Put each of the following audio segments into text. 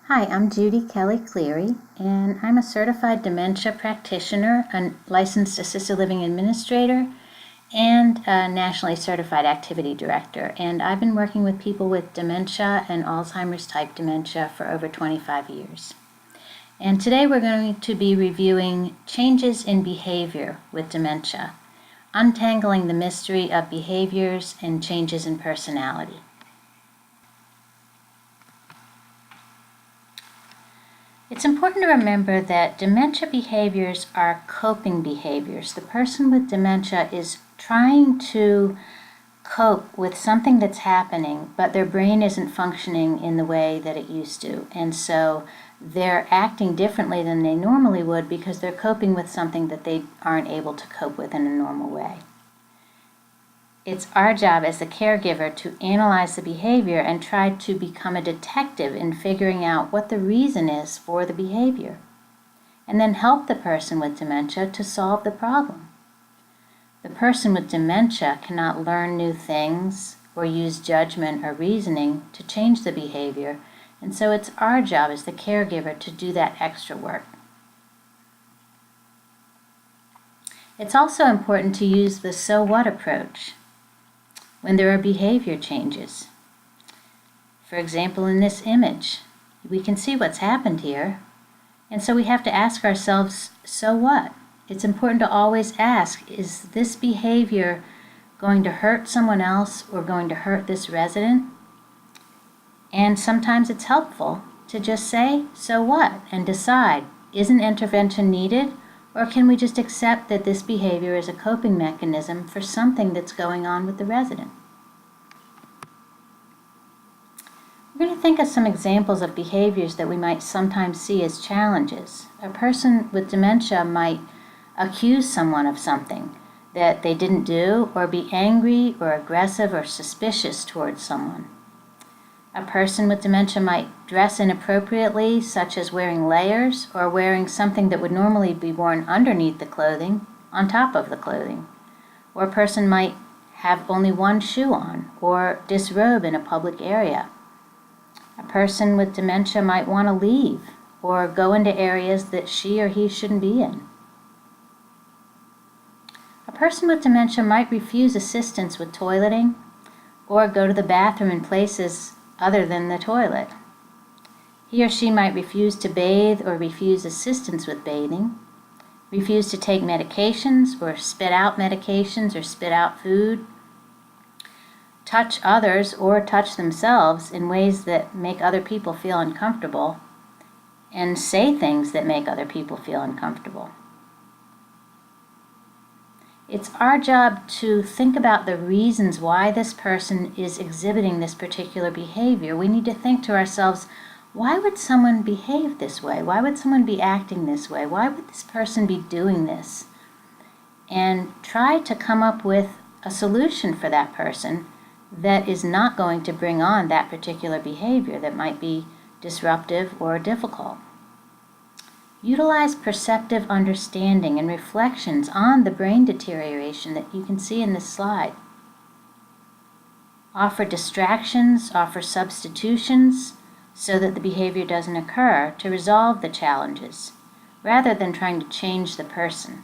Hi, I'm Judi Cleary, and I'm a certified dementia practitioner, a licensed assisted living administrator, and a nationally certified activity director. And I've been working with people with dementia and Alzheimer's type dementia for over 25 years. And today we're going to be reviewing changes in behavior with dementia, untangling the mystery of behaviors and changes in personality. It's important to remember that dementia behaviors are coping behaviors. The person with dementia is trying to cope with something that's happening, but their brain isn't functioning in the way that it used to. And so they're acting differently than they normally would because they're coping with something that they aren't able to cope with in a normal way. It's our job as the caregiver to analyze the behavior and try to become a detective in figuring out what the reason is for the behavior, and then help the person with dementia to solve the problem. The person with dementia cannot learn new things or use judgment or reasoning to change the behavior, and so it's our job as the caregiver to do that extra work. It's also important to use the so what approach when there are behavior changes. For example, in this image, we can see what's happened here, and so we have to ask ourselves, so what? It's important to always ask, is this behavior going to hurt someone else or going to hurt this resident? And sometimes it's helpful to just say, so what? And decide, is an intervention needed? Or can we just accept that this behavior is a coping mechanism for something that's going on with the resident? We're going to think of some examples of behaviors that we might sometimes see as challenges. A person with dementia might accuse someone of something that they didn't do, or be angry or aggressive or suspicious towards someone. A person with dementia might dress inappropriately, such as wearing layers or wearing something that would normally be worn underneath the clothing on top of the clothing. Or a person might have only one shoe on or disrobe in a public area. A person with dementia might want to leave or go into areas that she or he shouldn't be in. A person with dementia might refuse assistance with toileting or go to the bathroom in places other than the toilet. He or she might refuse to bathe or refuse assistance with bathing, refuse to take medications or spit out medications or spit out food, touch others or touch themselves in ways that make other people feel uncomfortable, and say things that make other people feel uncomfortable. It's our job to think about the reasons why this person is exhibiting this particular behavior. We need to think to ourselves, why would someone behave this way? Why would someone be acting this way? Why would this person be doing this? And try to come up with a solution for that person that is not going to bring on that particular behavior that might be disruptive or difficult. Utilize perceptive understanding and reflections on the brain deterioration that you can see in this slide. Offer distractions, offer substitutions so that the behavior doesn't occur to resolve the challenges, rather than trying to change the person.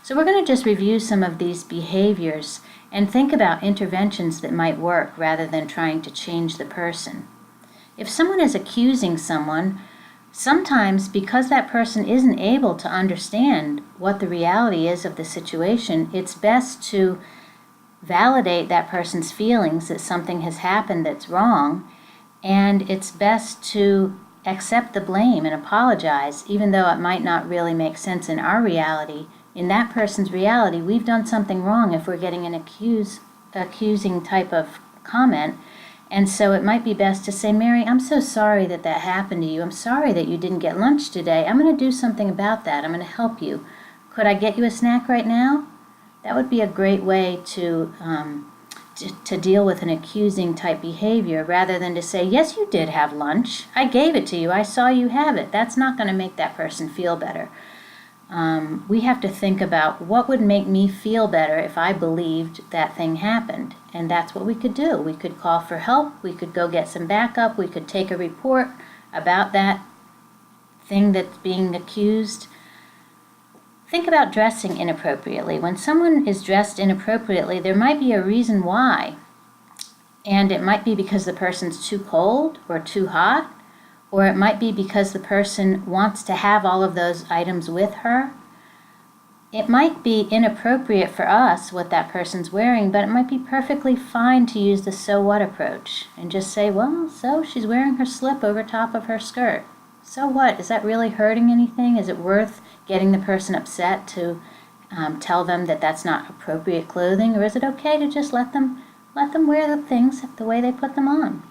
So we're going to just review some of these behaviors and think about interventions that might work rather than trying to change the person. If someone is accusing someone, sometimes because that person isn't able to understand what the reality is of the situation, it's best to validate that person's feelings that something has happened that's wrong, and it's best to accept the blame and apologize, even though it might not really make sense in our reality. In that person's reality, we've done something wrong if we're getting an accusing type of comment. And so it might be best to say, Mary, I'm so sorry that happened to you. I'm sorry that you didn't get lunch today. I'm going to do something about that. I'm going to help you. Could I get you a snack right now? That would be a great way to deal with an accusing type behavior, rather than to say, yes, you did have lunch. I gave it to you. I saw you have it. That's not going to make that person feel better. we have to think about what would make me feel better if I believed that thing happened. And that's what we could do. We could call for help, we could go get some backup, we could take a report about that thing that's being accused. Think about dressing inappropriately. When someone is dressed inappropriately, there might be a reason why. And it might be because the person's too cold or too hot, or it might be because the person wants to have all of those items with her. It might be inappropriate for us what that person's wearing, but it might be perfectly fine to use the so what approach and just say, well, so she's wearing her slip over top of her skirt. So what? Is that really hurting anything? Is it worth getting the person upset to tell them that that's not appropriate clothing? Or is it okay to just let them wear the things the way they put them on?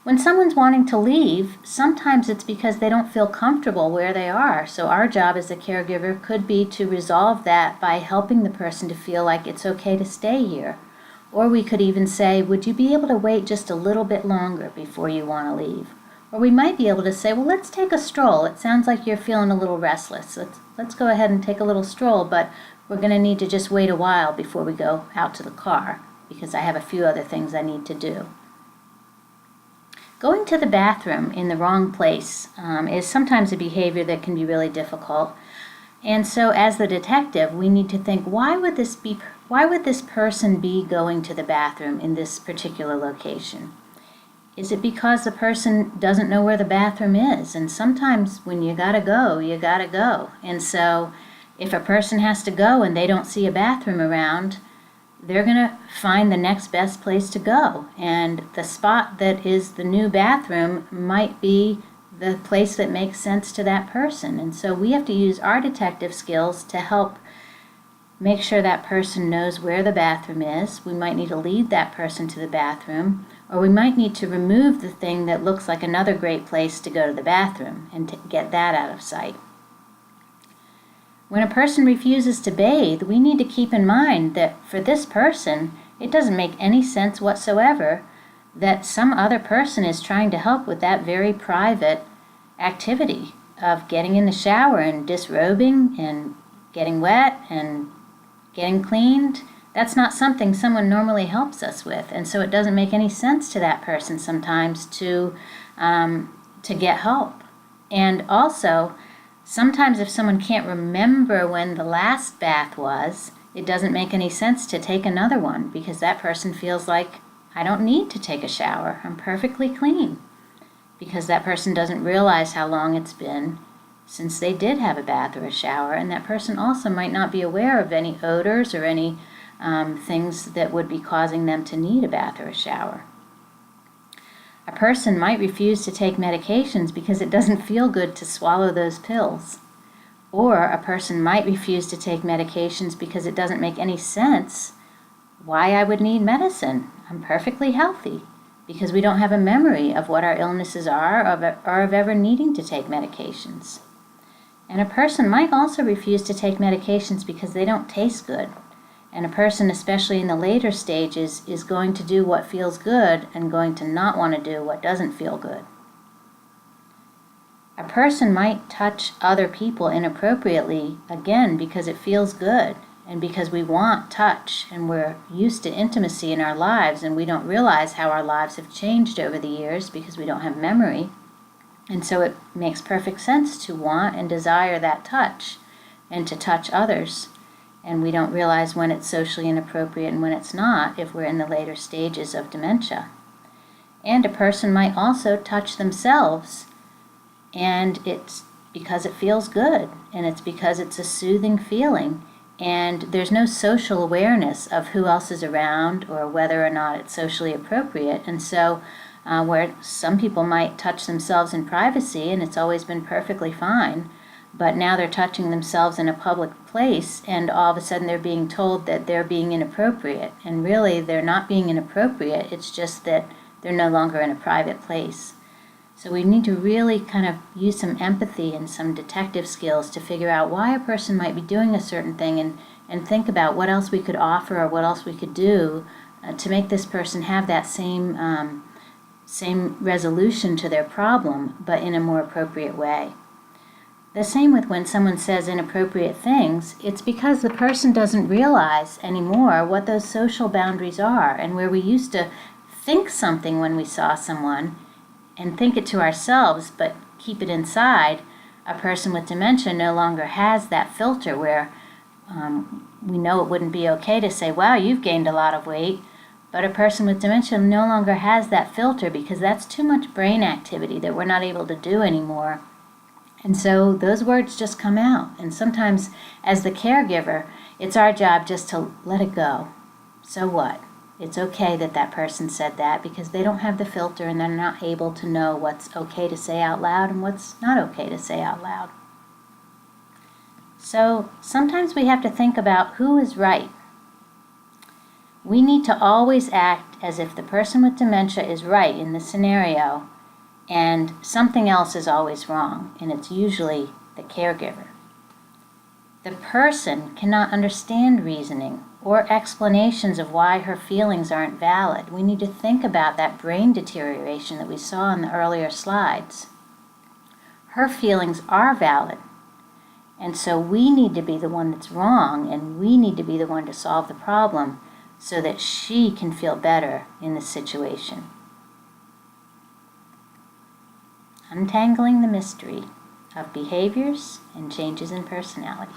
When someone's wanting to leave, sometimes it's because they don't feel comfortable where they are. So our job as a caregiver could be to resolve that by helping the person to feel like it's okay to stay here. Or we could even say, would you be able to wait just a little bit longer before you want to leave? Or we might be able to say, well, let's take a stroll. It sounds like you're feeling a little restless. Let's go ahead and take a little stroll, but we're going to need to just wait a while before we go out to the car because I have a few other things I need to do. Going to the bathroom in the wrong place is sometimes a behavior that can be really difficult. And so as the detective, we need to think, why would this person be going to the bathroom in this particular location? Is it because the person doesn't know where the bathroom is? And sometimes when you gotta go, you gotta go. And so if a person has to go and they don't see a bathroom around, they're gonna find the next best place to go. And the spot that is the new bathroom might be the place that makes sense to that person. And so we have to use our detective skills to help make sure that person knows where the bathroom is. We might need to lead that person to the bathroom, or we might need to remove the thing that looks like another great place to go to the bathroom and to get that out of sight. When a person refuses to bathe, we need to keep in mind that for this person, it doesn't make any sense whatsoever that some other person is trying to help with that very private activity of getting in the shower and disrobing and getting wet and getting cleaned. That's not something someone normally helps us with, and so it doesn't make any sense to that person sometimes to get help. And also, sometimes if someone can't remember when the last bath was, it doesn't make any sense to take another one because that person feels like, I don't need to take a shower, I'm perfectly clean, because that person doesn't realize how long it's been since they did have a bath or a shower, and that person also might not be aware of any odors or any things that would be causing them to need a bath or a shower. A person might refuse to take medications because it doesn't feel good to swallow those pills. Or a person might refuse to take medications because it doesn't make any sense why I would need medicine. I'm perfectly healthy, because we don't have a memory of what our illnesses are or of ever needing to take medications. And a person might also refuse to take medications because they don't taste good. And a person, especially in the later stages, is going to do what feels good and going to not want to do what doesn't feel good. A person might touch other people inappropriately, again, because it feels good and because we want touch and we're used to intimacy in our lives and we don't realize how our lives have changed over the years because we don't have memory. And so it makes perfect sense to want and desire that touch and to touch others. And we don't realize when it's socially inappropriate and when it's not if we're in the later stages of dementia. And a person might also touch themselves, and it's because it feels good, and it's because it's a soothing feeling, and there's no social awareness of who else is around or whether or not it's socially appropriate. And so where some people might touch themselves in privacy and it's always been perfectly fine, but now they're touching themselves in a public place and all of a sudden they're being told that they're being inappropriate. And really they're not being inappropriate, it's just that they're no longer in a private place. So we need to really kind of use some empathy and some detective skills to figure out why a person might be doing a certain thing and think about what else we could offer or what else we could do to make this person have that same resolution to their problem, but in a more appropriate way. The same with when someone says inappropriate things, it's because the person doesn't realize anymore what those social boundaries are, and where we used to think something when we saw someone and think it to ourselves but keep it inside. A person with dementia no longer has that filter where we know it wouldn't be okay to say, wow, you've gained a lot of weight. But a person with dementia no longer has that filter because that's too much brain activity that we're not able to do anymore. And so those words just come out. And sometimes as the caregiver, it's our job just to let it go. So what? It's okay that that person said that because they don't have the filter and they're not able to know what's okay to say out loud and what's not okay to say out loud. So sometimes we have to think about who is right. We need to always act as if the person with dementia is right in the scenario and something else is always wrong, and it's usually the caregiver. The person cannot understand reasoning or explanations of why her feelings aren't valid. We need to think about that brain deterioration that we saw in the earlier slides. Her feelings are valid, and so we need to be the one that's wrong, and we need to be the one to solve the problem so that she can feel better in the situation. Untangling the mystery of behaviors and changes in personality.